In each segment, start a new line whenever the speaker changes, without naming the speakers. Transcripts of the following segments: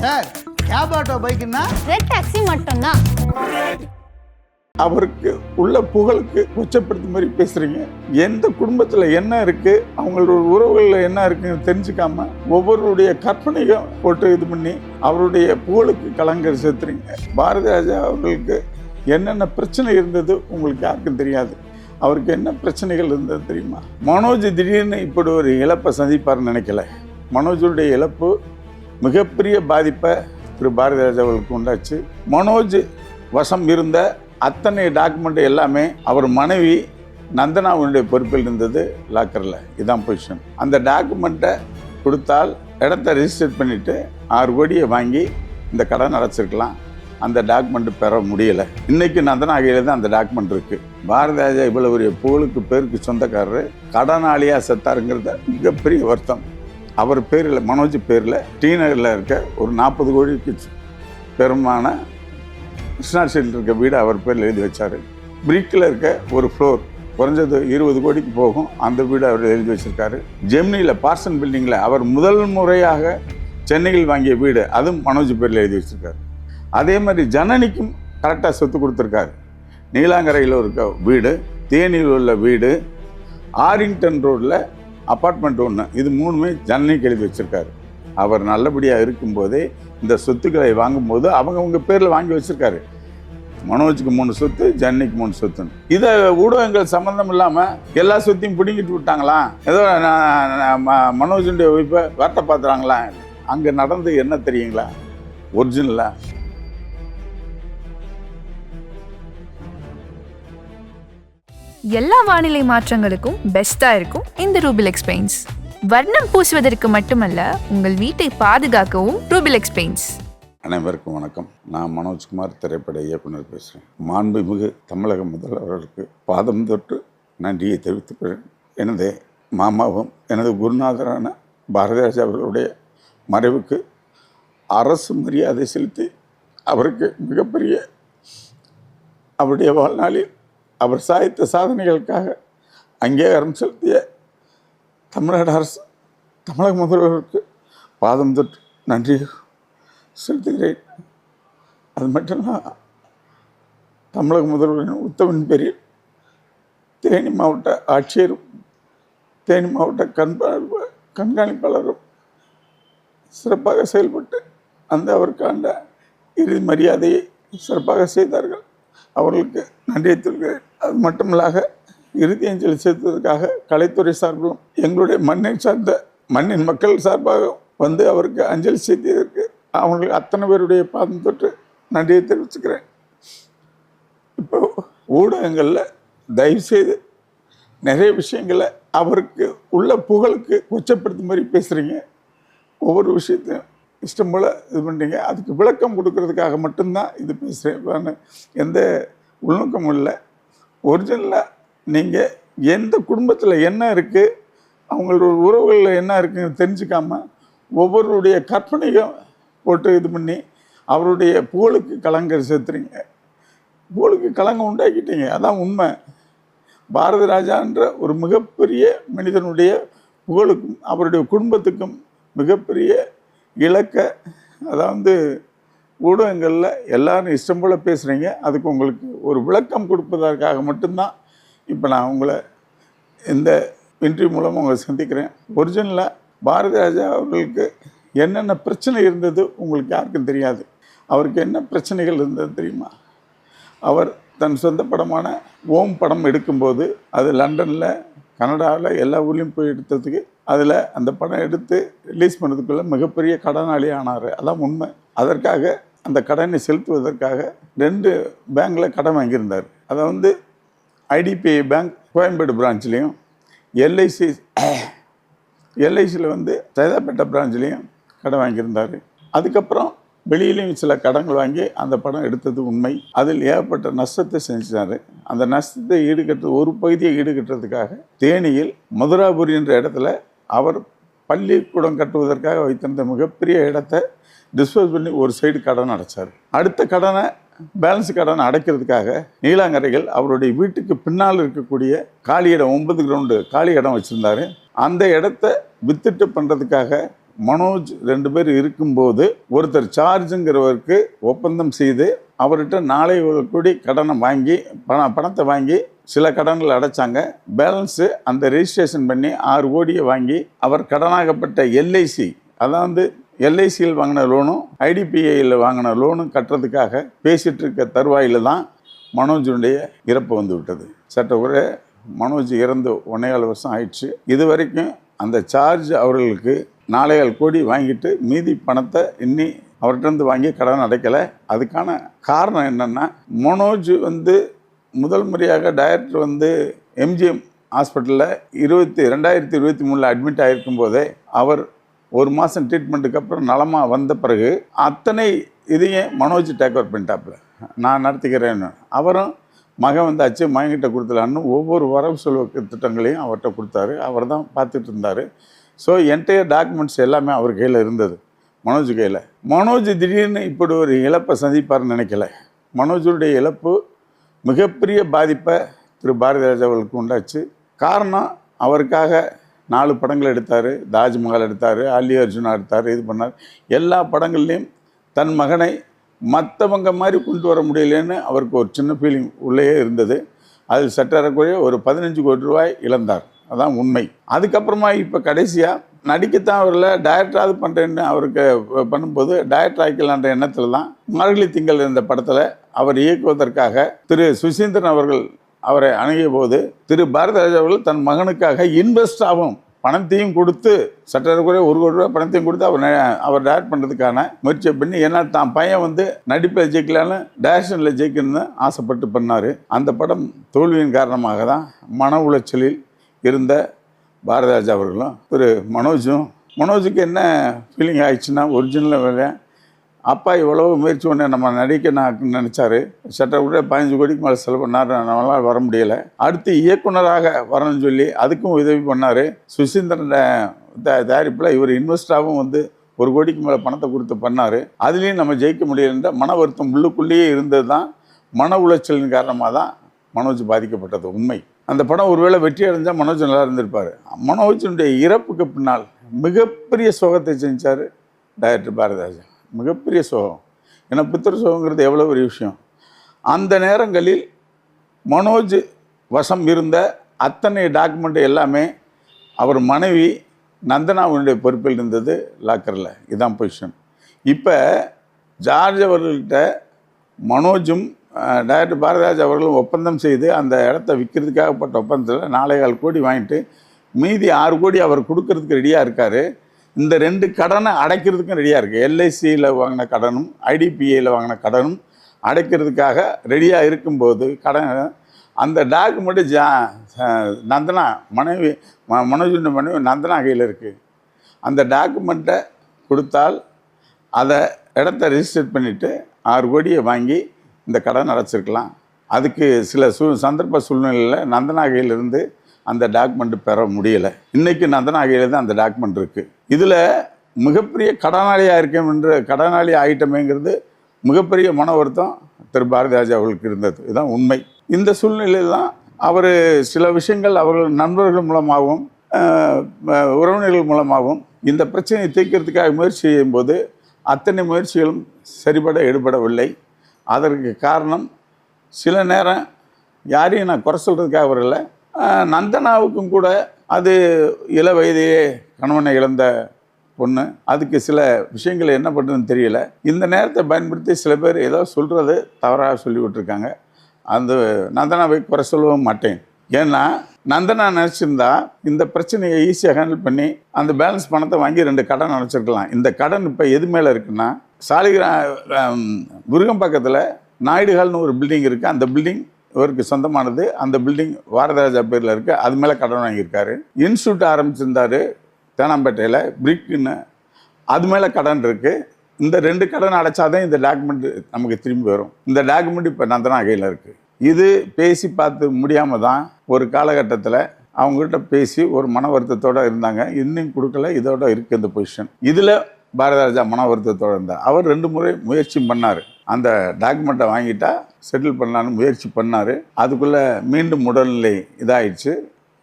Sir cab auto பைக்குன்னா
red taxi மட்டும்தான்.
அவருக்கு உள்ள புகழுக்கு கொச்சப்படுத்த மாதிரி பேசுறீங்க. எந்த குடும்பத்துல என்ன இருக்கு, அவங்களோட உறவுகள்ல என்ன இருக்குன்னு தெரிஞ்சுக்காம ஒவ்வொருடைய கற்பனையும் போட்டு இது பண்ணி அவருடைய புகழுக்கு கலங்கரை சேர்த்துறீங்க. பாரதி ராஜா அவர்களுக்கு என்னென்ன பிரச்சனை இருந்தது உங்களுக்கு யாருக்கும் தெரியாது. அவருக்கு என்ன பிரச்சனைகள் இருந்தது தெரியுமா? மனோஜ் திடீர்னு இப்படி ஒரு இழப்பை சந்திப்பார்னு நினைக்கல. மனோஜுடைய இழப்பு மிகப்பெரிய பாதிப்பை திரு பாரதி ராஜா அவர்களுக்கு உண்டாச்சு. மனோஜ் வசம் இருந்த அத்தனை டாக்குமெண்ட் எல்லாமே அவர் மனைவி நந்தனாவுடைய பொறுப்பில் இருந்தது லாக்கரில். இதுதான் பொசிஷன். அந்த டாக்குமெண்ட்டை கொடுத்தால் இடத்த ரிஜிஸ்டர் பண்ணிவிட்டு 6 கோடியை வாங்கி இந்த கடன் அடைச்சிருக்கலாம். அந்த டாக்குமெண்ட் பெற முடியலை. இன்றைக்கி நந்தனாகையில் தான் அந்த டாக்குமெண்ட் இருக்குது. பாரதி ராஜா இவ்வளோ ஒரு புகழுக்கு பேருக்கு சொந்தக்காரர் கடனாளியாக செத்தாருங்கிறத மிகப்பெரிய வருத்தம். அவர் பேரில், மனோஜ் பேரில் டி நகரில் இருக்க ஒரு 40 கோடிக்கு பெருமான கிருஷ்ணா ஸ்ட்ரீட்டில் இருக்க வீடு அவர் பேரில் எழுதி வச்சார். பிரிக்கில் இருக்க ஒரு ஃப்ளோர் குறைஞ்சது 20 கோடிக்கு போகும், அந்த வீடு அவர் எழுதி வச்சுருக்காரு. ஜெமினியில் பார்சன் பில்டிங்கில் அவர் முதல் முறையாக சென்னையில் வாங்கிய வீடு அதுவும் மனோஜ் பேரில் எழுதி வச்சுருக்காரு. அதே மாதிரி ஜனனிக்கும் கரெக்டாக சொத்து கொடுத்துருக்காரு. நீலாங்கரையில் இருக்க வீடு, தேனியில் உள்ள வீடு, ஆரிங்டன் ரோடில் அப்பார்ட்மெண்ட் 1, இது 3மே ஜனனிக்கு எழுதி வச்சுருக்காரு. அவர் நல்லபடியாக இருக்கும்போதே இந்த சொத்துக்களை வாங்கும்போது அவங்க பேரில் வாங்கி வச்சுருக்காரு. மனோஜுக்கு 3 சொத்து, ஜனனிக்கு 3 சொத்துன்னு. இதை ஊடகங்கள் சம்மந்தம் இல்லாமல் எல்லா சொத்தையும் பிடிங்கிட்டு விட்டாங்களாம், ஏதோ மனோஜுடைய ஒய்ஃபை வார்த்தை பார்த்துறாங்களா. அங்கே நடந்து என்ன தெரியுங்களா? ஒரிஜினலா
எல்லா வானிலை மாற்றங்களுக்கும் பெஸ்டா இருக்கும் இந்த ரூபிலெக்ஸ் பெயிண்ட்ஸ். வர்ணம் பூசுவதற்கு மட்டுமல்ல, உங்கள் வீட்டை பாதுகாக்கவும் ரூபிலெக்ஸ் பெயிண்ட்ஸ்.
அனைவருக்கும் வணக்கம். நான் மனோஜ்குமார், திரைப்பட இயக்குனர் பேசுகிறேன். மாண்புமிகு தமிழக முதல்வர்களுக்கு பாதம் தொட்டு நன்றியை தெரிவித்துக்கிறேன். எனது மாமாவும் எனது குருநாதரான பாரதி ராஜா அவர்களுடைய மறைவுக்கு அரசு மரியாதை செலுத்தி அவருக்கு மிகப்பெரிய அவருடைய வாழ்நாளில் அவர் சாதித்த சாதனைகளுக்காக அங்கீகாரம் செலுத்திய தமிழ்நாடு அரசு, தமிழக முதல்வருக்கு பாதம் தொட்டு நன்றி செலுத்துகிறேன். அது மட்டும் தமிழக முதல்வரின் உத்தரவின் பேரில் தேனி மாவட்ட ஆட்சியரும் தேனி மாவட்ட கண்காணிப்பாளரும் சிறப்பாக செயல்பட்டு அவருக்கான இறுதி மரியாதையை சிறப்பாக செய்தார்கள். அவர்களுக்கு நன்றியை தெரிவிக்கிறேன். அது மட்டுமல்லாக இறுதி அஞ்சலி செலுத்துவதற்காக கலைத்துறை சார்பிலும் எங்களுடைய மண்ணை சார்ந்த மண்ணின் மக்கள் சார்பாக அவருக்கு அஞ்சலி செலுத்தியதற்கு அவங்களுக்கு அத்தனை பேருடைய பாதம் தொட்டு நன்றியை தெரிவிச்சுக்கிறேன். இப்போ ஊடகங்களில் தயவுசெய்து நிறைய விஷயங்களை அவருக்கு உள்ள புகழுக்கு கொச்சப்படுத்தும் மாதிரி பேசுகிறீங்க. ஒவ்வொரு விஷயத்தையும் இஷ்டம் போல் இது பண்ணுறீங்க. அதுக்கு விளக்கம் கொடுக்கறதுக்காக மட்டும்தான் இது பேசுகிறேன். எந்த உள்நோக்கமும் இல்லை. ஒரிஜினலாக நீங்கள் எந்த குடும்பத்தில் என்ன இருக்குது, அவங்களோட உறவுகளில் என்ன இருக்குன்னு தெரிஞ்சுக்காமல் ஒவ்வொருடைய கற்பனையும் போட்டு இது பண்ணி அவருடைய புகழுக்கு கலங்கரை சேர்த்துறீங்க. புகழுக்கு கலங்கம் உண்டாக்கிட்டீங்க. அதான் உண்மை. பாரதி ராஜான்ற ஒரு மிகப்பெரிய மனிதனுடைய புகழுக்கும் அவருடைய குடும்பத்துக்கும் மிகப்பெரிய இலக்க, அதாவது ஊடகங்களில் எல்லாரும் இஷ்டம் போல் பேசுகிறீங்க. அதுக்கு உங்களுக்கு ஒரு விளக்கம் கொடுப்பதற்காக மட்டும்தான் இப்போ நான் உங்களை இந்த இன்டர்வியூ மூலமாக உங்களை சந்திக்கிறேன். ஒரிஜினலாக பாரதி ராஜா அவர்களுக்கு என்னென்ன பிரச்சனை இருந்தது உங்களுக்கு யாருக்கும் தெரியாது. அவருக்கு என்ன பிரச்சனைகள் இருந்தது தெரியுமா? அவர் தன் சொந்த படமான ஓம் படம் எடுக்கும்போது அது லண்டனில், கனடாவில் எல்லா ஊர்லேயும் போய் எடுத்ததுக்கு அதில் அந்த படம் எடுத்து ரிலீஸ் பண்ணதுக்குள்ளே மிகப்பெரிய கடனாளி ஆனார். அதான் உண்மை. அதற்காக அந்த கடனை செலுத்துவதற்காக 2 பேங்கில் கடன் வாங்கியிருந்தார். அதை ஐடிபிஐ பேங்க் கோயம்பேடு பிரான்ச்லேயும், எல்ஐசியில் சைதாப்பேட்டை பிரான்ச்லேயும் கடன் வாங்கியிருந்தார். அதுக்கப்புறம் வெளியிலையும் சில கடன்கள் வாங்கி அந்த படம் எடுத்தது உண்மை. அதில் ஏகப்பட்ட நஷ்டத்தை செஞ்சார். அந்த நஷ்டத்தை ஒரு பகுதியை ஈடுகட்டுறதுக்காக தேனியில் மதுராபுரி என்ற இடத்துல அவர் பள்ளிக்கூடம் கட்டுவதற்காக வைத்திருந்த மிகப்பெரிய இடத்தை டிஸ்போஸ் பண்ணி ஒரு சைடு கடன் அடைச்சார். அடுத்த கடனை, பேலன்ஸ் கடனை அடைக்கிறதுக்காக நீலாங்கரைகள் அவருடைய வீட்டுக்கு பின்னால் இருக்கக்கூடிய காலி இடம், 9 கிரவுண்டு காலி இடம் வச்சுருந்தார். அந்த இடத்த வித்துட்டு பண்ணுறதுக்காக மனோஜ் 2 பேர் இருக்கும்போது ஒருத்தர் சார்ஜுங்கிறவருக்கு ஒப்பந்தம் செய்து அவர்கிட்ட 4 கோடி கடனை வாங்கி பணத்தை வாங்கி சில கடன்கள் அடைச்சாங்க. பேலன்ஸு அந்த ரெஜிஸ்ட்ரேஷன் பண்ணி 6 கோடியை வாங்கி அவர் கடனாகப்பட்ட எல்ஐசி, அதாவது எல்ஐசியில் வாங்கின லோனும் ஐடிபிஐயில் வாங்கின லோனும் கட்டுறதுக்காக பேசிகிட்டு இருக்க தருவாயில் தான் மனோஜுடைய இறப்பு வந்து விட்டது. சட்டக்குறை மனோஜ் இறந்து 1.25 வருஷம் ஆயிடுச்சு. இது வரைக்கும் அந்த சார்ஜ் அவர்களுக்கு 4.25 கோடி வாங்கிட்டு மீதி பணத்தை இன்னி அவர்கிட்ட வாங்கி கடன் அடைக்கலை. அதுக்கான காரணம் என்னென்னா, மனோஜ் வந்து முதல் முறையாக டைரக்டர் வந்து எம்ஜிஎம் ஹாஸ்பிட்டலில் 2023 அட்மிட் ஆகிருக்கும் போதே அவர் 1 மாதம் ட்ரீட்மெண்ட்டுக்கு அப்புறம் நலமாக வந்த பிறகு அத்தனை இதையும் மனோஜ் டேக் ஓவர் பண்ணிட்டாப்புல. நான் நடத்திக்கிறேன்னு அவரும் மகன் வந்தாச்சு, மகன்கிட்ட கொடுத்துலான்னு ஒவ்வொரு வரவு செலவு திட்டங்களையும் அவர்கிட்ட கொடுத்தாரு. அவர் தான் பார்த்துட்டு இருந்தார். ஸோ என்டையர் டாக்குமெண்ட்ஸ் எல்லாமே அவர் கையில் இருந்தது, மனோஜ் கையில். மனோஜ் திடீர்னு இப்படி ஒரு இழப்பை சந்திப்பார்னு நினைக்கல. மனோஜுடைய இழப்பு மிகப்பெரிய பாதிப்பை திரு பாரதி ராஜா அவர்களுக்கு உண்டாச்சு. காரணம், அவருக்காக 4 படங்கள் எடுத்தார், தாஜ்மஹால் எடுத்தார், அல்லி அர்ஜுனா எடுத்தார், இது பண்ணார். எல்லா படங்கள்லேயும் தன் மகனை மற்றவங்க மாதிரி கொண்டு வர முடியலன்னு அவருக்கு ஒரு சின்ன ஃபீலிங் உள்ளே இருந்தது. அதில் சற்றக்குறைய ஒரு 15 கோடி ரூபாய் இழந்தார். அதான் உண்மை. அதுக்கப்புறமா இப்போ கடைசியாக நடிக்கத்தான் அவரில் டைரக்டராவது பண்ணுறேன்னு அவருக்கு பண்ணும்போது டைரக்டர் ஆக்கலான்ற எண்ணத்தில் தான் மார்கழி திங்கள் இந்த படத்தில் அவர் இயக்குவதற்காக திரு சுசீந்திரன் அவர்கள் அவரை அணுகிய போது திரு பாரதி ராஜா அவர்கள் தன் மகனுக்காக இன்வெஸ்டாகவும் பணத்தையும் கொடுத்து சற்றக்குறைய 1 கோடி ரூபாய் பணத்தையும் கொடுத்து அவர் டைரக்ட் பண்ணுறதுக்கான முயற்சியை பண்ணி, ஏன்னா தான் பையன் வந்து நடிப்பில் ஜெயிக்கலான்னு டைரக்ஷனில் ஜெயிக்கணும்னு ஆசைப்பட்டு பண்ணார். அந்த படம் தோல்வியின் காரணமாக தான் மன உளைச்சலில் இருந்த பாரதி ராஜா அவர்களும் திரு மனோஜுக்கு என்ன ஃபீலிங் ஆயிடுச்சுன்னா, ஒரிஜினலாக வேலை அப்பா இவ்வளோ முயற்சி பண்ண நம்ம நடிக்க நான் நினச்சாரு. சட்டக்கூட 15 கோடிக்கு மேலே செலவு பண்ணார். நம்மளால் வர முடியலை. அடுத்து இயக்குனராக வரணும்னு சொல்லி அதுக்கும் உதவி பண்ணார். சுசீந்திரன் தயாரிப்பில் இவர் இன்வெஸ்டாகவும் வந்து 1 கோடிக்கு மேலே பணத்தை கொடுத்து பண்ணார். அதுலேயும் நம்ம ஜெயிக்க முடியலன்ற மன வருத்தம் உள்ளுக்குள்ளேயே இருந்தது தான். மன உளைச்சலின் காரணமாக தான் மனோஜ் பாதிக்கப்பட்டது உண்மை. அந்த படம் ஒருவேளை வெற்றி அடைஞ்சால் மனோஜ் நல்லா இருந்திருப்பார். மனோஜனுடைய இறப்புக்கு பின்னால் மிகப்பெரிய சோகத்தை செஞ்சார் டைரக்டர் பாரதி ராஜா. மிகப்பெரிய சோகம். ஏன்னா புத்திர சோகங்கிறது எவ்வளோ பெரிய விஷயம். அந்த நேரங்களில் மனோஜ் வசம் இருந்த அத்தனை டாக்குமெண்ட் எல்லாமே அவர் மனைவி நந்தனாவுடைய பொறுப்பில் இருந்தது லாக்கரில். இதுதான் பொசிஷன். இப்போ ஜார்ஜ் அவர்கள்ட்ட மனோஜும் டைரக்டர் பாரதிராஜ் அவர்களும் ஒப்பந்தம் செய்து அந்த இடத்த விற்கிறதுக்காகப்பட்ட ஒப்பந்தத்தில் 4.25 கோடி வாங்கிட்டு மீதி 6 கோடி அவர் கொடுக்கறதுக்கு ரெடியாக இருக்கார். இந்த 2 கடனை அடைக்கிறதுக்கும் ரெடியாக இருக்குது. எல்ஐசியில் வாங்கின கடனும் ஐடிபிஐயில் வாங்கின கடனும் அடைக்கிறதுக்காக ரெடியாக இருக்கும்போது அந்த டாக்குமெண்ட்டு நந்தனா மனைவி மனோஜுடைய மனைவி நந்தனா கையில் இருக்குது. அந்த டாக்குமெண்ட்டை கொடுத்தால் அதை இடத்த ரெஜிஸ்டர் பண்ணிவிட்டு 6 கோடியை வாங்கி இந்த கடன் அடைச்சிருக்கலாம். அதுக்கு சில சந்தர்ப்ப சூழ்நிலையில் நந்தனா கையிலிருந்து அந்த டாக்குமெண்ட் பெற முடியலை. இன்றைக்கி நந்தனா கையில் தான் அந்த டாக்குமெண்ட் இருக்குது. இதில் மிகப்பெரிய கடனாளி ஆகிட்டமேங்கிறது மிகப்பெரிய மன வருத்தம் திரு பாரதி ராஜா அவர்களுக்கு இருந்தது. இதுதான் உண்மை. இந்த சூழ்நிலையில் தான் அவர் சில விஷயங்கள் அவர்கள் நண்பர்கள் மூலமாகவும் உறவினர்கள் மூலமாகவும் இந்த பிரச்சனையை தீர்க்கிறதுக்காக முயற்சி செய்யும்போது அத்தனை முயற்சிகளும் சரிபட ஈடுபடவில்லை. அதற்கு காரணம் சில நேரம் யாரையும் நான் குறை சொல்கிறதுக்காக வரல, நந்தனாவுக்கும் கூட அது இள வயதிலே கணவனை இழந்த பொண்ணு, அதுக்கு சில விஷயங்கள் என்ன பண்ணுறதுன்னு தெரியல. இந்த நேரத்தை பயன்படுத்தி சில பேர் ஏதோ சொல்கிறது தவறாக சொல்லி விட்டுருக்காங்க. அந்த நந்தனாவை குறை சொல்லவும் மாட்டேன். ஏன்னா நந்தனா நினச்சிருந்தா இந்த பிரச்சனையை ஈஸியாக ஹேண்டில் பண்ணி அந்த பேலன்ஸ் பணத்தை வாங்கி 2 கடன் அடைச்சிருக்கலாம். இந்த கடன் இப்போ எது மேலே இருக்குன்னா, முருகம்பாக்கத்தில் நாயுடு ஹால்னு ஒரு பில்டிங் இருக்குது. அந்த பில்டிங் இவருக்கு சொந்தமானது. அந்த பில்டிங் பாரதிராஜா பேரில் இருக்குது. அது மேலே கடன் வாங்கியிருக்காரு. இன்ஸ்டியூட் ஆரம்பிச்சிருந்தார் தேனாம்பேட்டையில், பிரிக்குன்னு, அது மேலே கடன் இருக்குது. இந்த 2 கடன் அடைச்சாதான் இந்த டாக்குமெண்ட் நமக்கு திரும்பி வரும். இந்த டாக்குமெண்ட் இப்போ நந்தனா கையில் இருக்குது. இது பேசி பார்த்து முடியாமல் தான் ஒரு காலகட்டத்தில் அவங்ககிட்ட பேசி ஒரு மன வருத்தத்தோடு இருந்தாங்க. இன்னும் கொடுக்கல, இதோட இருக்குது இந்த பொசிஷன். இதில் பாரதிராஜா மன வருத்தத்தோடு இருந்தார். அவர் 2 முறை முயற்சி பண்ணார். அந்த டாக்குமெண்ட்டை வாங்கிட்டா செட்டில் பண்ணலான்னு முயற்சி பண்ணார். அதுக்குள்ளே மீண்டும் உடல்நிலை இதாகிடுச்சு.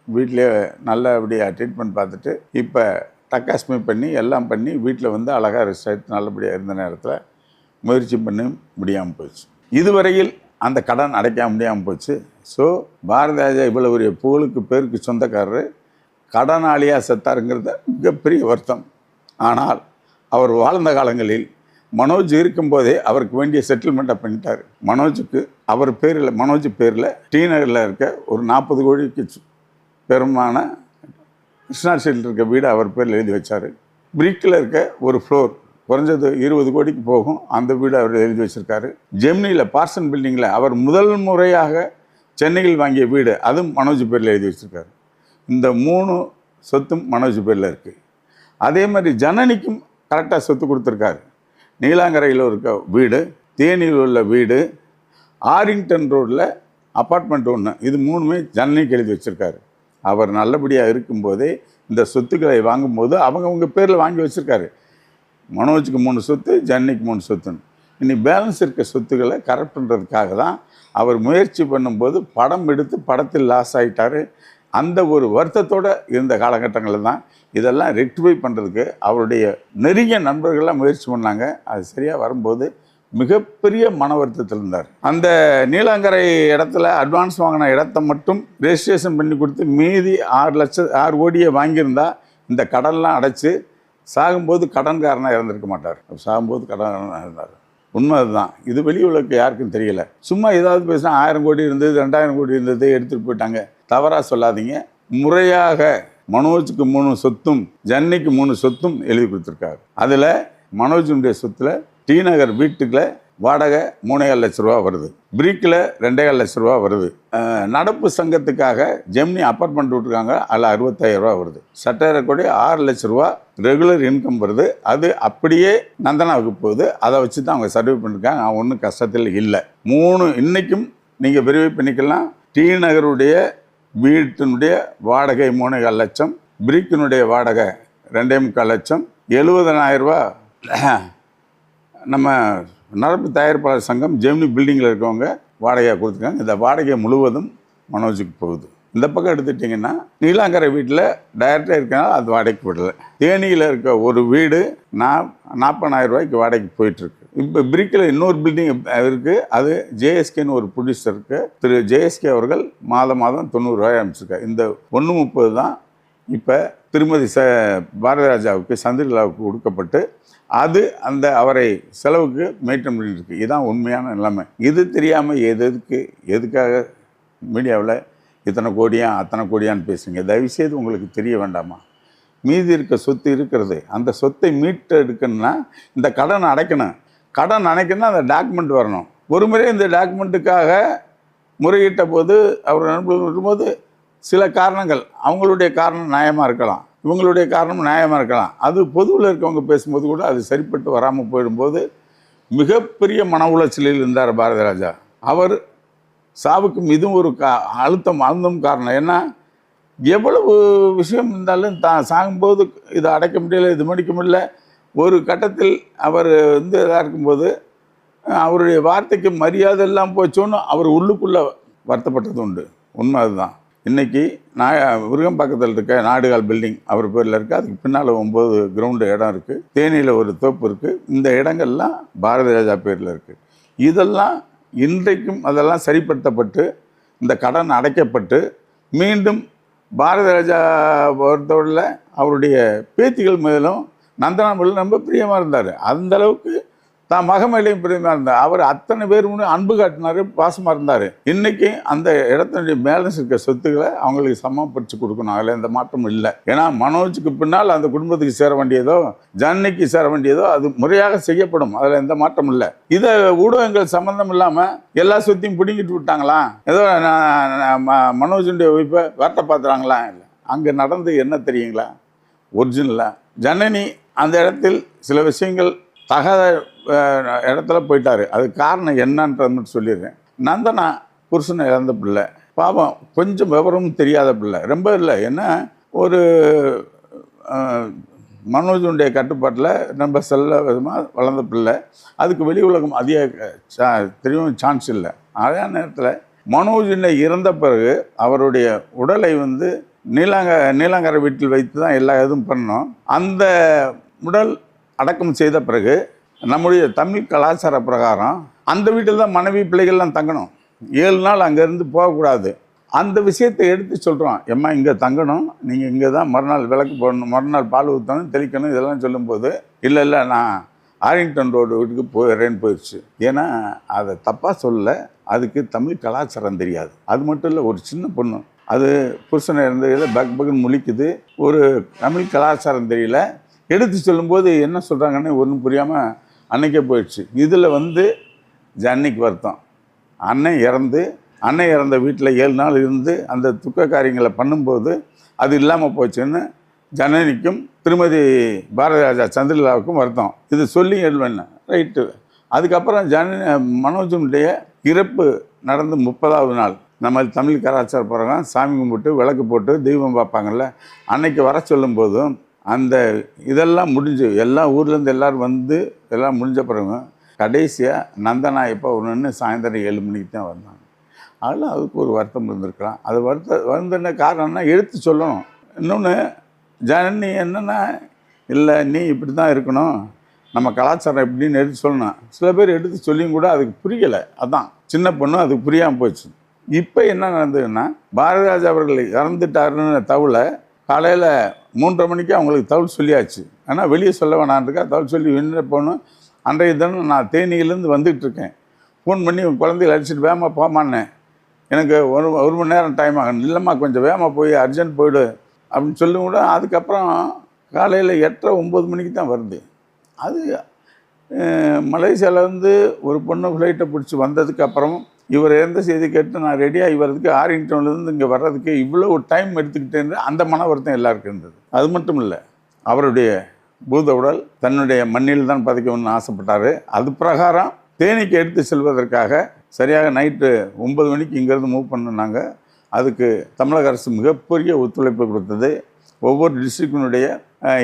வீட்டிலே நல்லபடியாக ட்ரீட்மெண்ட் பார்த்துட்டு இப்போ டக்காஸ்மி பண்ணி எல்லாம் பண்ணி வீட்டில் வந்து அழகாக ரெஸ்ட் ஆகிட்டு நல்லபடியாக இருந்த நேரத்தில் முயற்சி பண்ணி முடியாமல் போச்சு. இதுவரையில் அந்த கடன் அடைக்க முடியாமல் போச்சு. ஸோ பாரதி ராஜா இவ்வளோ பெரிய புகழுக்கு பேருக்கு சொந்தக்காரர் கடனாளியாக செத்தாருங்கிறத மிகப்பெரிய வருத்தம். ஆனால் அவர் வாழ்ந்த காலங்களில் மனோஜ் இருக்கும்போதே அவருக்கு வேண்டிய செட்டில்மெண்ட்டை பண்ணிட்டார். மனோஜுக்கு அவர் பேரில் மனோஜ் பேரில் டி நகரில் இருக்க ஒரு 40 கோடிக்கு பெருமான கிருஷ்ணா ஸ்ட்ரீட்டில் இருக்க வீடு அவர் பேரில் எழுதி வச்சார். பிரிக்கில் இருக்க ஒரு ஃப்ளோர் குறைஞ்சது 20 கோடிக்கு போகும், அந்த வீடு அவர் எழுதி வச்சுருக்காரு. ஜெமினியில் பார்சன் பில்டிங்கில் அவர் முதல் முறையாக சென்னையில் வாங்கிய வீடு அதுவும் மனோஜ் பேரில் எழுதி வச்சுருக்காரு. இந்த 3 சொத்தும் மனோஜ் பேரில் இருக்குது. அதே மாதிரி ஜனனிக்கும் கரெக்டாக சொத்து கொடுத்துருக்காரு. நீலாங்கரையில் இருக்க வீடு, தேனியில் உள்ள வீடு, ஆரிங்டன் ரோட்டில் அப்பார்ட்மெண்ட் 1, இது 3மே ஜனனிக்கு எழுதி வச்சுருக்காரு. அவர் நல்லபடியாக இருக்கும்போதே இந்த சொத்துக்களை வாங்கும்போது அவங்க பேரில் வாங்கி வச்சுருக்காரு. மனோஜுக்கு 3 சொத்து, ஜனனிக்கு 3 சொத்துன்னு. இனி பேலன்ஸ் இருக்க சொத்துக்களை கரெக்ட் பண்ணுறதுக்காக தான் அவர் முயற்சி பண்ணும்போது படம் எடுத்து படத்தில் லாஸ் ஆகிட்டார். அந்த ஒரு வருத்தத்தோடு இருந்த காலகட்டங்களில் தான் இதெல்லாம் ரெக்டிஃபை பண்ணுறதுக்கு அவருடைய நெருங்கிய நண்பர்கள்லாம் முயற்சி பண்ணாங்க. அது சரியாக வரும்போது மிகப்பெரிய மன வருத்தத்தில் இருந்தார். அந்த நீலாங்கரை இடத்துல அட்வான்ஸ் வாங்கின இடத்த மட்டும் ரெஜிஸ்ட்ரேஷன் பண்ணி கொடுத்து மீதி 6 கோடியை வாங்கியிருந்தால் இந்த கடன்லாம் அடைச்சி சாகும்போது கடன்காரனாக இறந்துருக்க மாட்டார். சாகும்போது கடன்காரனாக இருந்தார். உண்மை அதுதான். இது வெளி உலகுக்கு யாருக்கும் தெரியல. சும்மா ஏதாவது பேசினா 1000 கோடி இருந்தது, 2000 கோடி இருந்தது, எடுத்துகிட்டு போயிட்டாங்க. தவறாக சொல்லாதீங்க. முறையாக மனோஜுக்கு 3 சொத்தும் ஜனனிக்கு 3 சொத்தும் எழுதி கொடுத்துருக்காரு. அதில் மனோஜுடைய சொத்தில் டி நகர் வீட்டுக்குள்ள வாடகை 3,5 லட்ச ரூபா வருது, பிரிக்கில் 2,5 லட்ச ரூபா வருது. நடப்பு சங்கத்துக்காக ஜெமினி அப்பார்ட்மெண்ட் விட்டுருக்காங்க, அதில் 65,000 ரூபா வருது. சட்டேரக்கூடிய 6 லட்ச ரூபா ரெகுலர் இன்கம் வருது. அது அப்படியே நந்தனாவுக்கு போகுது. அதை வச்சு தான் அவங்க சர்வே பண்ணியிருக்காங்க. அவன் ஒன்றும் கஷ்டத்தில் இல்லை. 3 இன்றைக்கும் நீங்கள் விரிவு பண்ணிக்கலாம். டி நகருடைய வீட்டினுடைய வாடகை 3,5 லட்சம், பிரிக்கினுடைய வாடகை 2,25 லட்சம், 70,000 ரூபா நம்ம நடப்பு தயாரிப்பாளர் சங்கம் ஜெமினி பில்டிங்கில் இருக்கவங்க வாடகையாக கொடுத்துருக்காங்க. இந்த வாடகை முழுவதும் மனோஜுக்கு போகுது. இந்த பக்கம் எடுத்துட்டிங்கன்னா நீலாங்கரை வீட்டில் டைரக்டாக இருக்கனால அது வாடகைக்கு விடலை. தேனியில் இருக்க ஒரு வீடு 40,000 ரூபாய்க்கு வாடகைக்கு போயிட்டுருக்கு. இப்போ பிரிக்கில் இன்னொரு பில்டிங் இருக்குது. அது ஜேஎஸ்கேன்னு ஒரு ப்ரொடியூசர் இருக்குது. திரு ஜேஎஸ்கே அவர்கள் மாதம் 90 ரூபாய் அனுப்பிச்சிருக்காரு. இந்த 1.30 தான் இப்போ திருமதி பாரதி ராஜாவுக்கு சந்திரலாவுக்கு கொடுக்கப்பட்டு அது அந்த அவரை செலவுக்கு மெயின்டைன் பண்ணிட்டு இருக்கு. இதுதான் உண்மையான நிலைமை. இது தெரியாமல் எதுக்காக மீடியாவில் இத்தனை கோடியா அத்தனை கோடியான்னு பேசுங்க. தயவுசெய்து உங்களுக்கு தெரிய வேண்டாமா? மீதி இருக்க சொத்து இருக்கிறது. அந்த சொத்தை மீட்டு எடுக்கணும்னா இந்த கடன் அடைக்கணும். கடன் அடைக்கணும்னா அந்த டாக்குமெண்ட் வரணும். ஒரு முறை இந்த டாக்குமெண்ட்டுக்காக முறையிட்ட போது அவர் நண்பர்கள் இருக்கும்போது சில காரணங்கள், அவங்களுடைய காரணம் நியாயமாக இருக்கலாம், இவங்களுடைய காரணம் நியாயமாக இருக்கலாம். அது பொதுவில் இருக்கவங்க பேசும்போது கூட அது சரிப்பட்டு வராமல் போயிடும்போது மிகப்பெரிய மன உளைச்சலில் இருந்தார் பாரதி ராஜா. அவர் சாவுக்கும் இதுவும் ஒரு அழுத்தம் காரணம். ஏன்னா எவ்வளவு விஷயம் இருந்தாலும் தான் சாகும்போது இதை அடைக்க முடியல, இது முடிக்க முடியல. ஒரு கட்டத்தில் அவர் இதாக இருக்கும்போது அவருடைய வார்த்தைக்கு மரியாதை எல்லாம் போச்சோன்னு அவர் உள்ளுக்குள்ளே வருத்தப்பட்டது உண்டு. உண்மை அதுதான். இன்றைக்கி விருகம்பாக்கத்தில் இருக்க நாடுகால் பில்டிங் அவர் பேரில் இருக்குது. அதுக்கு பின்னால் 9 கிரவுண்டு இடம் இருக்குது. தேனியில் ஒரு தோப்பு இருக்குது. இந்த இடங்கள்லாம் பாரதி ராஜா பேரில் இருக்குது. இதெல்லாம் இன்றைக்கும் அதெல்லாம் சரிப்படுத்தப்பட்டு இந்த கடன் அடைக்கப்பட்டு மீண்டும் பாரதி ராஜா பொறுத்தவரையில் அவருடைய பேத்திகள் மேலும் நந்தனா மேலும் ரொம்ப பிரியமாக இருந்தார். அந்தளவுக்கு தான் மகமேலையும் பிரியமாக இருந்தார். அவர் அத்தனை பேர் அன்பு காட்டினார், பாசமாக இருந்தார். இன்றைக்கி அந்த இடத்தினுடைய பேலன்ஸ் இருக்க சொத்துக்களை அவங்களுக்கு சமப்படுத்தி கொடுக்கணும். அதில் எந்த மாற்றமும் இல்லை. ஏன்னா மனோஜுக்கு பின்னால் அந்த குடும்பத்துக்கு சேர வேண்டியதோ ஜனனிக்கு சேர வேண்டியதோ அது முறையாக செய்யப்படும். அதில் எந்த மாற்றமும் இல்லை. இதை ஊடகங்கள் சம்மந்தம் இல்லாமல் எல்லா சொத்தையும் பிடுங்கிட்டு விட்டாங்களா, ஏதோ மனோஜுடைய ஒய்ஃபை வேட்டை பார்த்துறாங்களா? இல்லை. அங்கே நடந்து என்ன தெரியுங்களா? ஒரிஜினலாக ஜனனி அந்த இடத்தில் சில விஷயங்கள் தகாத இடத்துல போயிட்டார். அது காரணம் என்னன்றது மட்டும் சொல்லிடுறேன். நந்தனா புருஷனை இழந்த பிள்ளை, பாவம், கொஞ்சம் விவரமும் தெரியாத பிள்ளை, ரொம்ப இல்லை. ஏன்னா ஒரு மனோஜனுடைய கட்டுப்பாட்டில் ரொம்ப செல்ல விதமாக வளர்ந்த பிள்ளை. அதுக்கு வெளி உலகம் அதிக தெரியவும் சான்ஸ் இல்லை. அதே நேரத்தில் மனோஜனை இறந்த பிறகு அவருடைய உடலை நீலாங்கரை வீட்டில் வைத்து தான் எல்லா இதுவும் பண்ணோம். அந்த உடல் அடக்கம் செய்த பிறகு நம்முடைய தமிழ் கலாச்சார பிரகாரம் அந்த வீட்டில் தான் மனைவி பிள்ளைகள்லாம் தங்கணும். 7 நாள் அங்கேருந்து போகக்கூடாது. அந்த விஷயத்தை எடுத்து சொல்கிறோம். எம்மா இங்கே தங்கணும், நீங்கள் இங்கே தான் மறுநாள் விளக்கு போடணும், மறுநாள் பால் ஊற்றணும், தெளிக்கணும், இதெல்லாம் சொல்லும்போது இல்லை நான் ஆரிங்டன் ரோடு வீட்டுக்கு போயிடுறேன்னு போயிடுச்சு. ஏன்னா அதை தப்பாக சொல்ல, அதுக்கு தமிழ் கலாச்சாரம் தெரியாது. அது மட்டும் இல்லை, ஒரு சின்ன பொண்ணு அது புருஷனை இருந்ததில் பக்குன்னு முழிக்குது. ஒரு தமிழ் கலாச்சாரம் தெரியல. எடுத்து சொல்லும்போது என்ன சொல்கிறாங்கன்னு ஒன்றும் புரியாமல் அன்னைக்கே போயிடுச்சு. இதில் ஜன்னிக்கு வருத்தம். அண்ணன் இறந்த வீட்டில் 7 நாள் இருந்து அந்த துக்க காரியங்களை பண்ணும்போது அது இல்லாமல் போச்சுன்னு ஜனனிக்கும் திருமதி பாரதிராஜா சந்திரலாவுக்கும் வருத்தம். இது சொல்லி எழுவேன் ரைட்டு. அதுக்கப்புறம் மனோஜனுடைய இறப்பு நடந்து 30வது நாள் நம்ம தமிழ் கலாச்சார பிரகாரம் சாமி கும்பிட்டு விளக்கு போட்டு தெய்வம் பார்ப்பாங்கள்ல, அன்னைக்கு வர சொல்லும்போதும் அந்த இதெல்லாம் முடிஞ்சு எல்லா ஊர்லேருந்து எல்லோரும் எல்லாம் முடிஞ்ச பிறகு கடைசியாக நந்தனா எப்போ ஒன்று சாயந்தரம் 7 மணிக்கு தான் வந்தாங்க. அதெல்லாம் அதுக்கு ஒரு வருத்தம் இருந்திருக்கலாம். அது வருந்தன காரணம்னா எடுத்து சொல்லணும். இன்னொன்று ஜனனி என்னென்னா, இல்லை நீ இப்படி தான் இருக்கணும், நம்ம கலாச்சாரம் எப்படின்னு எடுத்து சொல்லணும். சில பேர் எடுத்து சொல்லியும் கூட அதுக்கு புரியலை. அதான் சின்ன பொண்ணு அதுக்கு புரியாமல் போச்சு. இப்போ என்ன நடந்ததுன்னா, பாரதிராஜா அவர்கள் இறந்துட்டாருன்னு தகவலை காலையில் 3:30 மணிக்கு அவங்களுக்கு தகவல் சொல்லியாச்சு. ஆனால் வெளியே சொல்ல வேணான்றக்கா தகவல் சொல்லி என்ன போகணும். அன்றைய தினம் நான் தேனியிலேருந்து வந்துகிட்ருக்கேன். ஃபோன் பண்ணி குழந்தைகளை அடிச்சுட்டு வேகமாக போமான்னேன். எனக்கு ஒரு மணி நேரம் டைம் ஆகும். இல்லைம்மா கொஞ்சம் வேகமாக போய் அர்ஜென்ட் போய்டு அப்படின்னு சொல்லி கூட. அதுக்கப்புறம் காலையில் 8:30-9 மணிக்கு தான் வருது. அது மலேசியாவிலேருந்து ஒரு பொண்ணு ஃப்ளைட்டை பிடிச்சி வந்ததுக்கப்புறம் இவர் எந்த செய்தி கேட்டு நான் ரெடியாகி வர்றதுக்கு ஆரிங்டன்லேருந்து இங்கே வர்றதுக்கு இவ்வளோ டைம் எடுத்துக்கிட்டேன்னு அந்த மன வருத்தம் எல்லாருக்கும் இருந்தது. அது மட்டும் இல்லை, அவருடைய பூத உடல் தன்னுடைய மண்ணில் தான் பதிக்கணும்னு ஆசைப்பட்டார். அது பிரகாரம் தேனிக்கு எடுத்து செல்வதற்காக சரியாக நைட்டு 9 மணிக்கு இங்கேருந்து மூவ் பண்ணினாங்க. அதுக்கு தமிழக அரசு மிகப்பெரிய ஒத்துழைப்பு கொடுத்தது. ஒவ்வொரு டிஸ்ட்ரிக்டினுடைய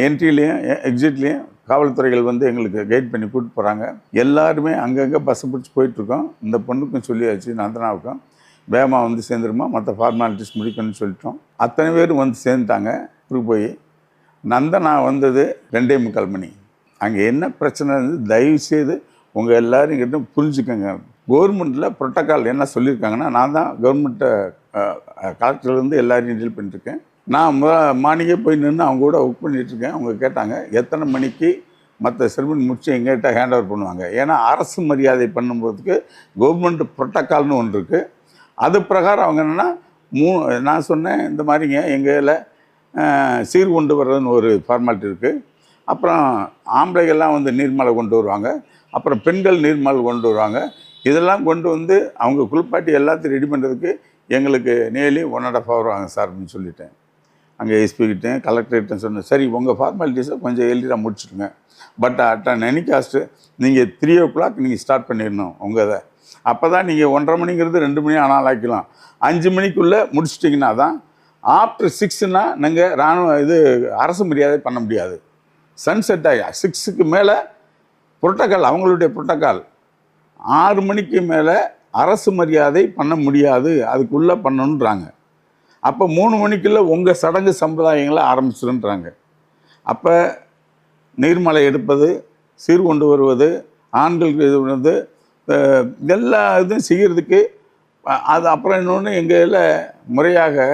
என்ட்ரிலையும் எக்ஸிட்லேயும் காவல்துறைகள் எங்களுக்கு கைட் பண்ணி கூப்பிட்டு போகிறாங்க. எல்லாருமே அங்கங்கே பஸ்ஸை பிடிச்சி போயிட்டுருக்கோம். இந்த பொண்ணுக்கும் சொல்லியாச்சு, நந்தனாவுக்கும் வேகமாக சேர்ந்துருமா, மற்ற ஃபார்மாலிட்டிஸ் முடிக்கணும்னு சொல்லிட்டோம். அத்தனை பேரும் சேர்ந்துட்டாங்க. போய் நந்தனா 2:45 மணி. அங்கே என்ன பிரச்சனை இருந்தது தயவுசெய்து உங்கள் எல்லோரும் கிட்ட புரிஞ்சுக்கோங்க. கவர்மெண்ட்டில் ப்ரோட்டோக்கால் என்ன சொல்லியிருக்காங்கன்னா, நான் தான் கவர்மெண்ட்டை கலெக்டர்லேருந்து எல்லாரையும் டீல் பண்ணிட்டுருக்கேன். நான் மார்னிங்கே போய் நின்று அவங்க கூட ஒர்க் பண்ணிகிட்ருக்கேன். அவங்க கேட்டாங்க எத்தனை மணிக்கு மற்ற செரிமனி முடிச்சு எங்கள்கிட்ட ஹேண்ட் ஓவர் பண்ணுவாங்க. ஏன்னா அரசு மரியாதை பண்ணும்போதுக்கு கவர்மெண்ட் ப்ரோட்டோக்கால்னு ஒன்று இருக்குது. அது பிரகாரம் அவங்க என்னென்னா நான் சொன்னேன் இந்த மாதிரிங்க எங்கள் சீர் கொண்டு வர்றதுன்னு ஒரு ஃபார்மாலிட்டி இருக்குது. அப்புறம் ஆம்பளைகள்லாம் நீர்மலை கொண்டு வருவாங்க. அப்புறம் பெண்கள் நீர்மலை கொண்டு வருவாங்க. இதெல்லாம் கொண்டு அவங்க குளிப்பாட்டி எல்லாத்தையும் ரெடி பண்ணுறதுக்கு எங்களுக்கு நியர்லி 1.5 hour ஆகும் சார் அப்படின்னு சொல்லிட்டேன். அங்கே எஸ்பிக்கிட்டேன் கலெக்டர்கிட்ட சொன்னேன், சரி உங்கள் ஃபார்மாலிட்டிஸை கொஞ்சம் எளிதாக முடிச்சுடுங்க. பட் அட் எனி காஸ்ட்டு நீங்கள் 3 o'clock நீங்கள் ஸ்டார்ட் பண்ணிடணும் உங்கள் இதை. அப்போ தான் நீங்கள் 1:30 மணிங்கிறது 2 மணி ஆனால் ஆக்கலாம். 5 மணிக்குள்ளே முடிச்சிட்டிங்கன்னா தான். ஆஃப்டர் 6னா நாங்கள் அரசு மரியாதை பண்ண முடியாது. சன்செட் ஆகி 6க்கு மேலே புரோட்டோக்கால், அவங்களுடைய புரோட்டோக்கால் 6 மணிக்கு மேலே அரசு மரியாதை பண்ண முடியாது, அதுக்குள்ளே பண்ணணுன்றாங்க. அப்போ 3 மணிக்குள்ளே உங்கள் சடங்கு சம்பிரதாயங்களை ஆரம்பிச்சிடுன்றாங்க. அப்போ நீர்மலை எடுப்பது, சீர் கொண்டு வருவது, ஆண்களுக்கு இது எல்லா இதுவும் செய்கிறதுக்கு அது. அப்புறம் இன்னொன்று எங்கள் முறையாக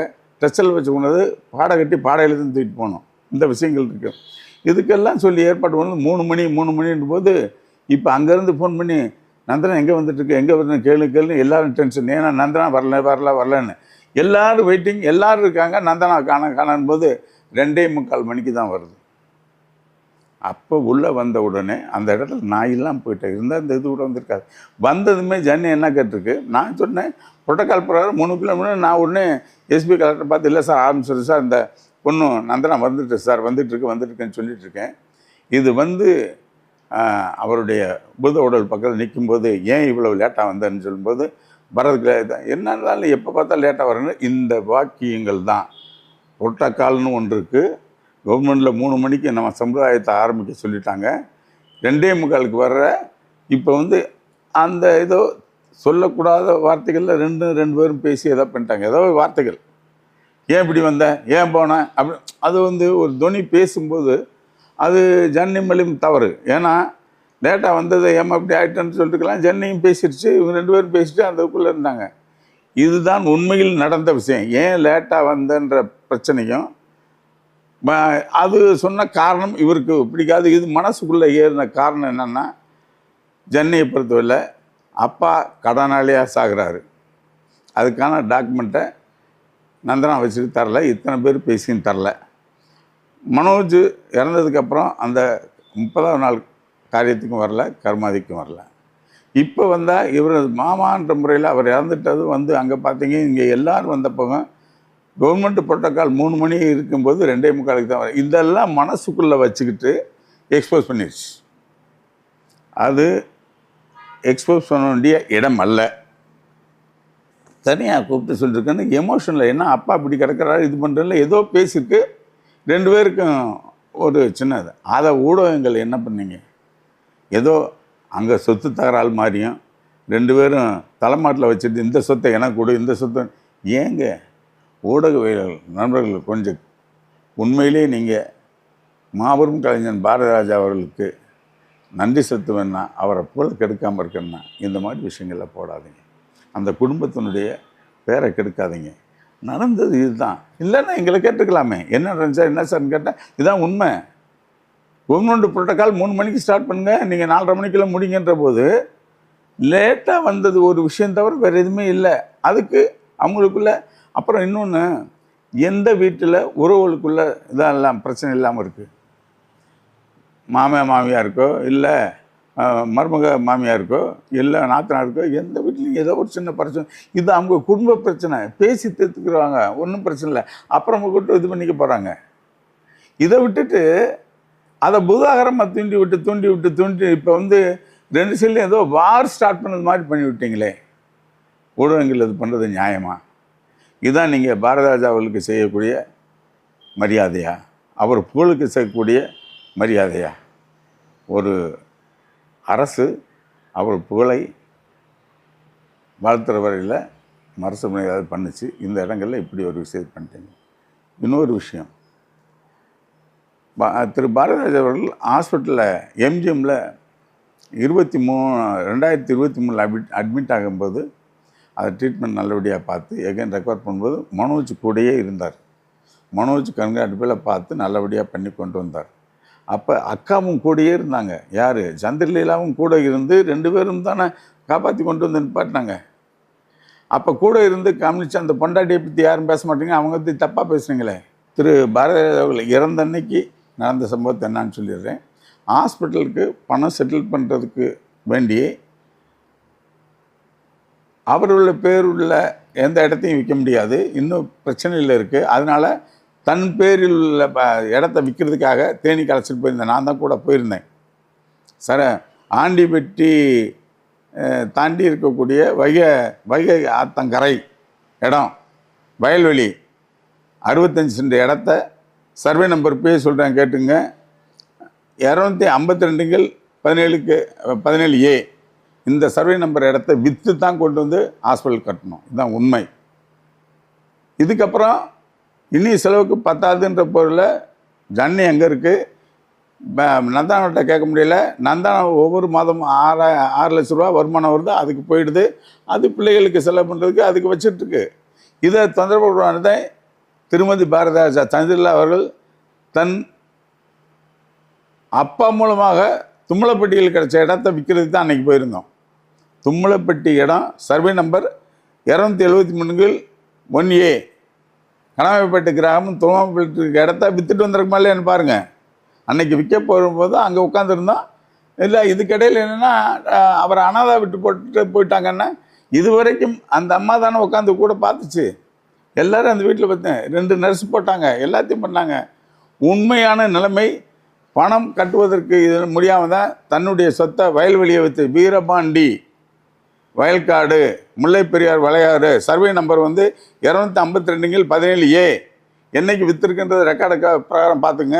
டச்சல் வச்சு கொண்டது பாடை கட்டி பாடையிலேருந்து தூக்கிட்டு போகணும். இந்த விஷயங்கள் இருக்குது. இதுக்கெல்லாம் சொல்லி ஏற்பாடு பண்ணது 3 மணின்ற போது இப்போ அங்கேருந்து ஃபோன் பண்ணி நந்தனா எங்கே வந்துட்டுருக்கு, எங்கே வரணும் கேளுன்னு எல்லோரும் டென்ஷன். ஏன்னா நந்தனா வரலன்னு எல்லோரும் வெயிட்டிங், எல்லோரும் இருக்காங்க. நந்தனா காணும் போது 2:45 மணிக்கு தான் வருது. அப்போ உள்ளே வந்த உடனே அந்த இடத்துல நாயெல்லாம் போயிட்டேன். இருந்தால் இந்த இது கூட வந்திருக்காது. வந்ததுமே ஜன்னி என்ன கேட்டிருக்கு, நான் சொன்னேன் புரோட்டோக்கால் பிரகாரம் 3 கிலோமீட்டர். நான் உடனே எஸ்பி கலெக்டர் பார்த்து, இல்லை சார் ஆரம்பிச்சிரு சார், இந்த பொண்ணு நந்தனா வந்துட்டு சார் வந்துட்டுருக்குன்னு சொல்லிட்டுருக்கேன். இது அவருடைய பூத உடல் பக்கத்தில் நிற்கும்போது ஏன் இவ்வளோ லேட்டாக வந்தேன்னு சொல்லும்போது வரதுக்கு என்ன இருந்தாலும் எப்போ பார்த்தா லேட்டாக வரணும். இந்த வாக்கியங்கள் தான். புரோட்டோக்கால்னு ஒன்று இருக்குது. கவர்மெண்ட்டில் 3 மணிக்கு நம்ம சமுதாயத்தை ஆரம்பிக்க சொல்லிட்டாங்க. 2:45 வர்ற இப்போ அந்த ஏதோ சொல்லக்கூடாத வார்த்தைகளில் ரெண்டு பேரும் பேசி ஏதோ பண்ணிட்டாங்க. ஏதோ வார்த்தைகள் ஏன் இப்படி வந்த, ஏன் போனேன் அப்படி அது வந்து ஒரு துணி பேசும்போது அது ஜன்னி மேலும் தவறு. ஏன்னா லேட்டாக வந்ததை ஏமா இப்படி ஆகிட்டேன்னு சொல்லிட்டுக்கலாம். ஜன்னியும் பேசிடுச்சு, இவங்க 2 பேரும் பேசிட்டு அதுக்குள்ளே இருந்தாங்க. இதுதான் உண்மையில் நடந்த விஷயம். ஏன் லேட்டாக வந்தன்ற பிரச்சனையும் அது சொன்ன காரணம் இவருக்கு பிடிக்காது. இது மனசுக்குள்ளே ஏறின காரணம் என்னென்னா, ஜன்னியை பொறுத்தவரை அப்பா கடனாளியாக சாகுறாரு. அதுக்கான டாக்குமெண்ட்டை நந்தனா வச்சுட்டு தரல, இத்தனை பேர் பேசின்னு தரல. மனோஜ் இறந்ததுக்கப்புறம் அந்த 30ஆவது நாள் காரியத்துக்கும் வரல, கர்மாதிக்கும் வரல. இப்போ வந்தால் இவர் மாமான்ற முறையில் அவர் இறந்துட்டது வந்து அங்கே பார்த்தீங்க, இங்கே எல்லோரும் வந்தப்போங்க கவர்மெண்ட் புரோட்டோக்கால் 3 மணி இருக்கும்போது 2:45 தான் வரும். இதெல்லாம் மனசுக்குள்ளே வச்சுக்கிட்டு எக்ஸ்போஸ் பண்ணிடுச்சு. அது எக்ஸ்போஸ் பண்ண வேண்டிய இடம் அல்ல. தனியாக கூப்பிட்டு சொல்லியிருக்கேன்னு எமோஷனில் என்ன அப்பா இப்படி கிடக்கிறாரு இது பண்ணுறதுல ஏதோ பேசிட்டு 2 பேருக்கும் ஒரு சின்னது. அதை ஊடகங்கள் என்ன பண்ணீங்க, ஏதோ அங்கே சொத்து தகராறு மாதிரியும் 2 பேரும் தலைமாட்டில் வச்சுட்டு இந்த சொத்தை எனக்கு கொடு, இந்த சொத்தை ஏங்க. ஊடகவியல் நண்பர்கள் கொஞ்சம் உண்மையிலே நீங்கள் மாபெரும் கலைஞன் பாரதிராஜா அவர்களுக்கு நன்றி செலுத்துவேன்னா, அவரை போல கெடுக்காமல் இருக்கணும்னா இந்த மாதிரி விஷயங்களில் போடாதீங்க. அந்த குடும்பத்தினுடைய பேரை கெடுக்காதீங்க. நடந்தது இதுதான். இல்லைன்னா எங்களை கேட்டுக்கலாமே, என்ன நடந்துச்சா என்ன சார்னு கேட்டால் இதுதான் உண்மை. கவர்மெண்ட் புரோட்டோக்கால் 3 மணிக்கு ஸ்டார்ட் பண்ணுங்கள், நீங்கள் 4:30 மணிக்குள்ளே முடிங்கன்ற போது லேட்டாக வந்தது ஒரு விஷயம் தவிர வேறு எதுவுமே இல்லை. அதுக்கு அவங்களுக்குள்ள அப்புறம் இன்னொன்று, எந்த வீட்டில் உறவுகளுக்குள்ள இதெல்லாம் பிரச்சனை இல்லாமல் இருக்குது. மாமியாருக்கோ இல்லை மருமக மாமியாருக்கோ இல்லை நாத்தனாருக்கோ எந்த வீட்லையும் ஏதோ ஒரு சின்ன பிரச்சனை, இது அவங்க குடும்ப பிரச்சனை, பேசி தீர்த்துக்குறாங்க, ஒன்றும் பிரச்சனை இல்லை. அப்புறம் கூட்டு இது பண்ணிக்க போகிறாங்க. இதை விட்டுட்டு அதை புதாகரமாக தூண்டி விட்டு இப்போ வந்து 2 சைட்லையும் ஏதோ வார் ஸ்டார்ட் பண்ணது மாதிரி பண்ணி விட்டீங்களே. ஊடகங்கள் இது பண்ணுறது நியாயமா? இதுதான் நீங்கள் பாரதிராஜா அவர்களுக்கு செய்யக்கூடிய மரியாதையா, அவர் புகழுக்கு செய்யக்கூடிய மரியாதையா? ஒரு அரசு அவர் புகழை வாழ்த்துற வரையில் மரசு ஏதாவது பண்ணுச்சு. இந்த இடங்களில் இப்படி ஒரு விஷயம் பண்ணிட்டீங்க. இன்னொரு விஷயம், திரு பாரதிராஜா அவர்கள் ஹாஸ்பிட்டலில் எம்ஜிஎம்மில் 2023 அட்மிட் ஆகும்போது அதை ட்ரீட்மெண்ட் நல்லபடியாக பார்த்து எகைன் ரெக்கவர் பண்ணும்போது மனோஜ் கூடயே இருந்தார். மனோஜ் கண்காணிப்பில் பார்த்து நல்லபடியாக பண்ணி கொண்டு வந்தார். அப்போ அக்காவும் கூடயே இருந்தாங்க. யார்? சந்திரலீலாவும் கூட இருந்து 2 பேரும் தானே காப்பாற்றி கொண்டு வந்து நிப்பாட்டினாங்க. அப்போ கூட இருந்து கவனித்து அந்த பொண்டாட்டியை பற்றி யாரும் பேச மாட்டீங்க, அவங்க பற்றி தப்பாக பேசுகிறீங்களே. திரு பாரதிராஜா அவர்கள் இறந்த அன்னைக்கு நடந்த சம்பவத்தை என்னான்னு சொல்லிடுறேன். ஹாஸ்பிட்டலுக்கு பணம் செட்டில் பண்ணுறதுக்கு வேண்டி அவருள்ள பேருள்ள எந்த இடத்தையும் விற்க முடியாது, இன்னும் பிரச்சனையில் இருக்குது. அதனால் தன் பேரில் உள்ள இடத்த விற்கிறதுக்காக தேனி கலைச்சிட்டு போயிருந்தேன். நான் தான் கூட போயிருந்தேன். ஆண்டிப்பட்டி தாண்டி இருக்கக்கூடிய வைகை ஆத்தங்கரை இடம், வயல்வெளி 65 சென்ட் இடத்த சர்வே நம்பர் போய் சொல்கிறேன் கேட்டுங்க. 252/17A இந்த சர்வே நம்பர் இடத்த விற்று தான் கொண்டு வந்து ஹாஸ்பிட்டல் கட்டணும். இதுதான் உண்மை. இதுக்கப்புறம் இன்னி செலவுக்கு பத்தாதுன்ற பொருளில் ஜன்னி எங்கே இருக்குது, நந்தானட்ட கேட்க முடியல. நந்தானா ஒவ்வொரு மாதம் 6 லட்ச ரூபா வருமானம் வருது, அதுக்கு போயிடுது. அது பிள்ளைகளுக்கு செலவு பண்ணுறதுக்கு அதுக்கு வச்சிட்ருக்கு. இதை தொந்தரவுடானதை திருமதி பாரதிராஜா சந்திரலா அவர்கள் தன் அப்பா மூலமாக தும்மலப்பட்டியில் கிடைச்ச இடத்த விற்கிறதுக்கு தான் அன்றைக்கி போயிருந்தோம். தும்மலப்பட்டி இடம் சர்வே நம்பர் 273/1A கணவாய்ப்பேட்டை கிராமம் தும்மலப்பட்டி இடத்த விற்றுட்டு வந்திருக்குமா இல்லையான்னு பாருங்கள். அன்றைக்கி விற்க போகும்போது அங்கே உட்காந்துருந்தோம். இல்லை இதுக்கிடையில் என்னென்னா அவரை அனாதை விட்டு போயிட்டாங்கன்னா, இது வரைக்கும் அந்த அம்மா தானே உட்காந்து கூட பார்த்துச்சு. எல்லோரும் அந்த வீட்டில் பார்த்தேன், 2 நர்ஸ் போட்டாங்க, எல்லாத்தையும் பண்ணாங்க. உண்மையான நிலைமை பணம் கட்டுவதற்கு இது முடியாமல் தான் தன்னுடைய சொத்தை வயல்வெளியை வைத்து வீரபாண்டி வயல்காடு முல்லை பெரியார் வளையாறு சர்வே நம்பர் வந்து 252/17A என்னைக்கு விற்றுருக்குன்றது ரெக்கார்டு பிரகாரம் பார்த்துங்க.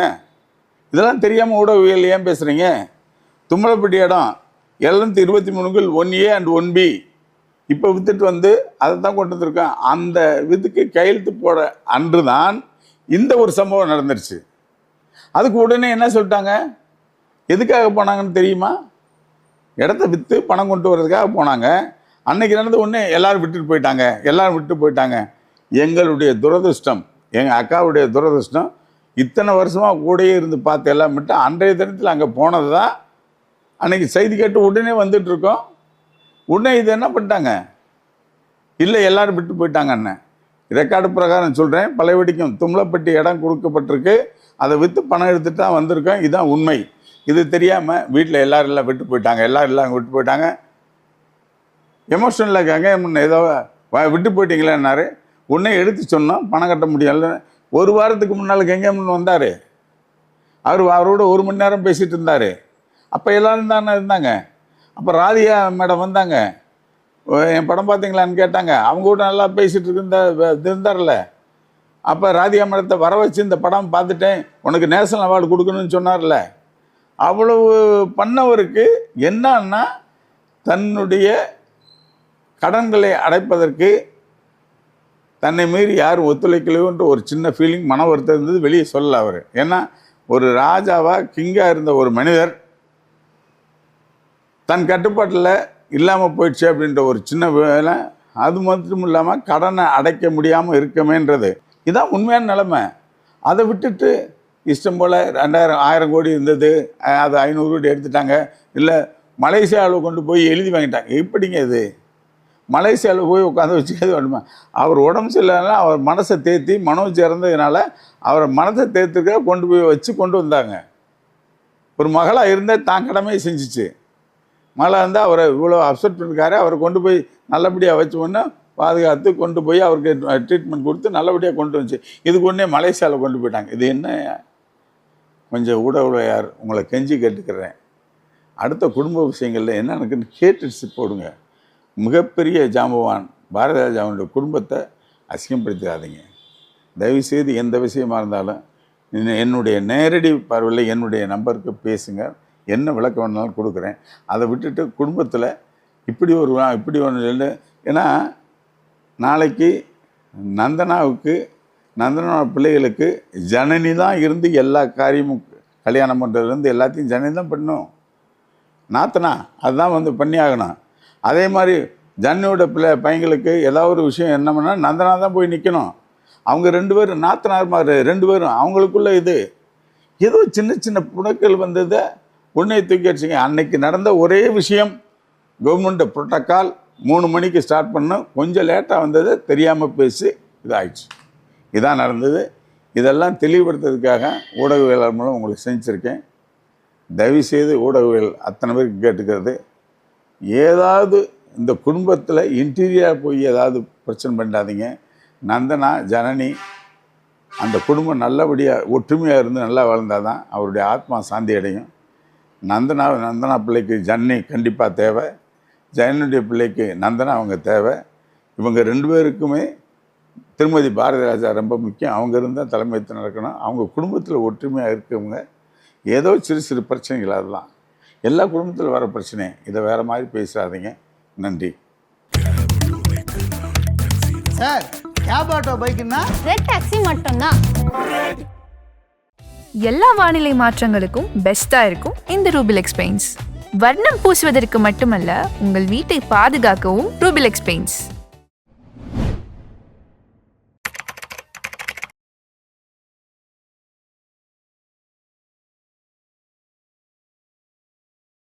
இதெல்லாம் தெரியாமல் ஊடகவியல் ஏன் பேசுகிறீங்க? தும்மலப்பட்டி இடம் 723/1A and 1B இப்போ வித்துட்டு வந்து அதை தான் கொண்டு வந்திருக்கோம். அந்த இதுக்கு கையெழுத்து போட அன்று தான் இந்த ஒரு சம்பவம் நடந்துருச்சு. அதுக்கு உடனே என்ன சொல்லிட்டாங்க, எதுக்காக போனாங்கன்னு தெரியுமா? இடத்த விற்று பணம் கொண்டு வர்றதுக்காக போனாங்க. அன்னைக்கு நடந்த உடனே எல்லாரும் விட்டு போயிட்டாங்க. எங்களுடைய துரதிருஷ்டம், எங்கள் அக்காவுடைய துரதிருஷ்டம், இத்தனை வருஷமாக கூடயே இருந்து பார்த்து எல்லாம் மட்டும் அன்றைய தினத்தில் அங்கே போனது தான் அன்னைக்கு செய்தி கேட்டு உடனே வந்துட்டு இருக்கோம். உடனே இது என்ன பண்ணிட்டாங்க, இல்லை எல்லாரும் விட்டு போயிட்டாங்க. அண்ணன் ரெக்கார்டு பிரகாரம் சொல்கிறேன், பழையபடிக்கும் தும்லப்பட்டி இடம் கொடுக்கப்பட்டிருக்கு, அதை விற்று பணம் எடுத்துகிட்டு தான் வந்திருக்கோம். இதுதான் உண்மை. இது தெரியாமல் வீட்டில் எல்லாம் விட்டு போயிட்டாங்க. எமோஷனலில் இருக்காங்க. ஏதோ விட்டு போயிட்டீங்களேன்னாரு. உடனே எடுத்து சொன்னோம், பணம் கட்ட முடியல. ஒரு வாரத்துக்கு முன்னால் கெங்கேமன் வந்தார். அவரோட 1 மணி நேரம் பேசிகிட்டு இருந்தார். அப்போ எல்லோரும் தானே இருந்தாங்க. அப்போ ராதிகா மேடம் வந்தாங்க, என் படம் பார்த்தீங்களான்னு கேட்டாங்க. அவங்க கூட நல்லா பேசிகிட்டு இருந்தார்ல. அப்போ ராதிகா மேடத்தை வர வச்சு இந்த படம் பார்த்துட்டேன், உனக்கு நேஷனல் அவார்டு கொடுக்கணும்னு சொன்னார்ல. அவ்வளவு பண்ணவருக்கு என்னன்னா, தன்னுடைய கடன்களை அடைப்பதற்கு தன்னை மீறி யாரும் ஒத்துழைக்கலையோன்ற ஒரு சின்ன ஃபீலிங், மன வருத்தம் இருந்தது. வெளியே சொல்லல அவர். ஏன்னா ஒரு ராஜாவாக கிங்காக இருந்த ஒரு மனிதர் தன் கட்டுப்பாட்டில் இல்லாமல் போயிடுச்சு அப்படின்ற ஒரு சின்ன வேலை. அது மட்டும் இல்லாமல் கடனை அடைக்க முடியாமல் இருக்கமேன்றது இதுதான் உண்மையான நிலைமை. அதை விட்டுட்டு இஷ்டம் போல் 1000 கோடி இருந்தது, அது 500 கோடி எடுத்துட்டாங்க. இல்லை மலேசியாவில் கொண்டு போய் எழுதி வாங்கிட்டாங்க. எப்படிங்க இது? மலேசியாவில் போய் உட்காந்து வச்சு எது வேணுமா? அவர் உடம்பு சரியில்லைனால அவர் மனசை தேர்த்தி, மனோஜ் இறந்ததுனால அவரை மனசை தேர்த்துக்க கொண்டு வந்தாங்க. ஒரு மகளாக இருந்தால் தான் கடமையை செஞ்சிச்சு. மகளாக இருந்தால் அவரை இவ்வளோ அப்செட் பண்ணிருக்காரு. அவரை கொண்டு போய் நல்லபடியாக வச்சு ஒன்று பாதுகாத்து கொண்டு போய் அவருக்கு ட்ரீட்மெண்ட் கொடுத்து நல்லபடியாக கொண்டு வந்துச்சு. இதுக்கு ஒன்றே மலேசியாவில் கொண்டு போயிட்டாங்க. இது என்ன? கொஞ்சம் ஊடகவியார் உங்களை கெஞ்சி கேட்டுக்கிறேன், அடுத்த குடும்ப விஷயங்களில் என்ன எனக்குன்னு கேட்டுச்சு போடுங்க. மிகப்பெரிய ஜாம்பவான் பாரதி ராஜாவுடைய குடும்பத்தை அசிங்கப்படுத்தாதீங்க தயவுசெய்து. எந்த விஷயமா இருந்தாலும் என்னுடைய நேரடி பார்வையில் என்னுடைய நம்பருக்கு பேசுங்க, என்ன விளக்கம் வேணாலும் கொடுக்குறேன். அதை விட்டுட்டு குடும்பத்தில் இப்படி ஒன்று. ஏன்னா நாளைக்கு நந்தனா பிள்ளைகளுக்கு ஜனனி தான் இருந்து எல்லா காரியமும் கல்யாணம் பண்ணுறதுலேருந்து எல்லாத்தையும் ஜனனி தான் பண்ணணும். நாத்தனா அதுதான் பண்ணி ஆகணும். அதே மாதிரி ஜன்னியோட பையங்களுக்கு ஏதாவது ஒரு விஷயம் என்ன பண்ணால் நந்தனா தான் போய் நிற்கணும். அவங்க 2 பேரும் நாத்தனார்மார் 2 பேரும் அவங்களுக்குள்ள இது ஏதோ சின்ன புணக்கள் வந்ததை உன்னை தூக்கி அடிச்சிங்க. அன்னைக்கு நடந்த ஒரே விஷயம், கவர்மெண்ட் புரோட்டோக்கால் 3 மணிக்கு ஸ்டார்ட் பண்ணோம், கொஞ்சம் லேட்டாக வந்தது, தெரியாமல் பேசி இதாகிடுச்சு. இதான் நடந்தது. இதெல்லாம் தெளிவுபடுத்துறதுக்காக ஊடகவியலாளர் மூலம் உங்களுக்கு செஞ்சுருக்கேன். தயவுசெய்து ஊடகவியல் அத்தனை பேருக்கு கேட்டுக்கிறது, ஏதாவது இந்த குடும்பத்தில் இன்டீரியராக போய் ஏதாவது பிரச்சனை பண்ணாதீங்க. நந்தனா ஜனனி அந்த குடும்பம் நல்லபடியாக ஒற்றுமையாக இருந்து நல்லா வாழ்ந்தால் தான் அவருடைய ஆத்மா சாந்தி அடையும். நந்தனா பிள்ளைக்கு ஜனனி கண்டிப்பாக தேவை, ஜனனியுடைய பிள்ளைக்கு நந்தனா அவங்க தேவை. இவங்க 2 பேருக்குமே திருமதி பாரதி ராஜா ரொம்ப முக்கியம். அவங்க இருந்தால் தலைமைத்து நடக்கணும். அவங்க குடும்பத்தில் ஒற்றுமையாக இருக்கவங்க. ஏதோ சிறு பிரச்சனைகள், அதெல்லாம் எல்லா குடும்பத்தில் வர பிரச்சனை. இதை வேறு மாதிரி பேசாதீங்க. நன்றி
சார். கேப் ஆட்டோ பைக்குன்னா
ரெட் டாக்ஸி மட்டும்தான்.
எல்லா வானிலை மாற்றங்களுக்கும் பெஸ்டா இருக்கும் இந்த ரூபிலெக்ஸ் பெயிண்ட்ஸ். வர்ணம் பூசுவதற்கு மட்டுமல்ல, உங்கள் வீட்டை பாதுகாக்கவும் ரூபிலெக்ஸ் பெயிண்ட்ஸ்.